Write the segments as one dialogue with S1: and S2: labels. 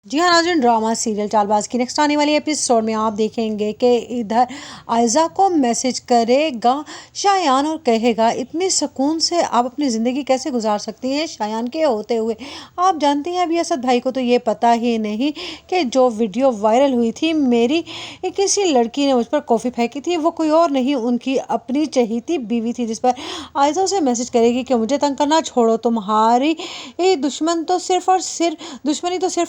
S1: जी हाँ नाज़रीन, drama serial Chaalbaaz की नेक्स्ट आने वाली एपिसोड में आप देखेंगे कि इधर आयज़ा को मैसेज करेगा शायान और कहेगा इतनी सुकून से आप अपनी ज़िंदगी कैसे गुजार सकती हैं शायान के होते हुए। आप जानती हैं अभी असद भाई को तो ये पता ही नहीं कि जो वीडियो वायरल हुई थी मेरी किसी लड़की ने मुझ पर कॉफ़ी फेंकी थी, वो कोई और नहीं उनकी अपनी चहेती बीवी थी, जिस पर आयज़ा उसे मैसेज करेगी कि मुझे तंग करना छोड़ो, तुम्हारी दुश्मनी तो सिर्फ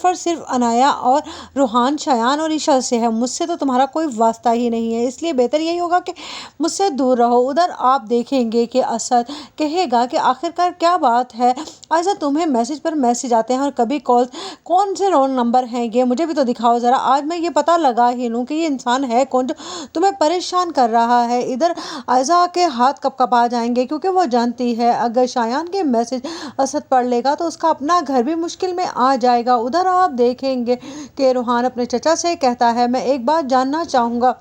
S1: और सिर्फ अनाया और रूहान, शायान और ईशा से है, मुझसे तो तुम्हारा कोई वास्ता ही नहीं है, इसलिए बेहतर यही होगा कि मुझसे दूर रहो। उधर आप देखेंगे कि असद कहेगा कि आखिरकार क्या बात है आयज़ा, तुम्हें मैसेज पर मैसेज आते हैं और कभी कॉल, कौन से रोल नंबर हैं ये, मुझे भी तो दिखाओ ज़रा, आज मैं ये पता लगा ही लूँ कि ये इंसान है कौन जो तुम्हें परेशान कर रहा है। इधर आयज़ा के हाथ कपकपा जाएंगे क्योंकि वो जानती है अगर शायान के मैसेज असद पढ़ लेगा तो उसका अपना घर भी मुश्किल में आ जाएगा। उधर आप देखेंगे कि रूहान अपने चचा से कहता है, मैं एक बात जानना चाहूँगा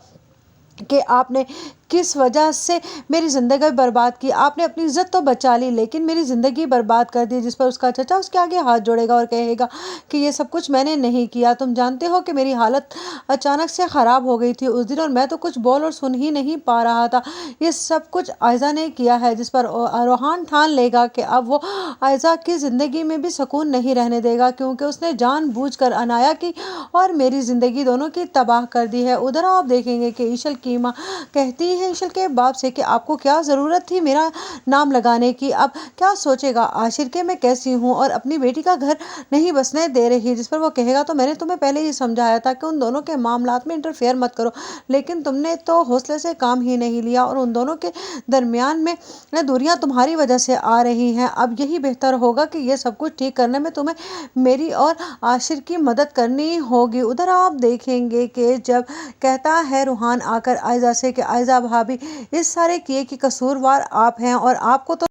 S1: कि आपने किस वजह से मेरी ज़िंदगी बर्बाद की। आपने अपनी इज़्ज़त तो बचा ली लेकिन मेरी ज़िंदगी बर्बाद कर दी। जिस पर उसका चचा उसके आगे हाथ जोड़ेगा और कहेगा कि ये सब कुछ मैंने नहीं किया, तुम जानते हो कि मेरी हालत अचानक से ख़राब हो गई थी उस दिन और मैं तो कुछ बोल और सुन ही नहीं पा रहा था, ये सब कुछ आयज़ा ने किया है। जिस पर रूहान ठान लेगा कि अब वो आयज़ा की ज़िंदगी में भी सुकून नहीं रहने देगा क्योंकि उसने जानबूझकर अनाया की और मेरी ज़िंदगी दोनों की तबाह कर दी है। उधर आप देखेंगे कि ईशल की माँ कहती है ईशल के बाप से कि आपको क्या ज़रूरत थी मेरा नाम लगाने की, अब क्या सोचेगा आशिर के मैं कैसी हूँ और अपनी बेटी का घर नहीं बसने दे रही। जिस पर वो कहेगा तो मैंने तुम्हें पहले ही समझाया था कि उन दोनों के मामलात में इंटरफेयर मत करो, लेकिन तुमने तो हौसले से काम ही नहीं लिया और उन दोनों के दरमियान में दूरियां तुम्हारी वजह से आ रही हैं। अब यही बेहतर होगा कि ये सब कुछ ठीक करने में तुम्हें मेरी और आशिर की मदद करनी होगी। उधर आप देखेंगे कि जब कहता है रूहान आकर आयज़ा से कि आयज़ा भाभी, इस सारे किए की कसूरवार आप हैं और आपको तो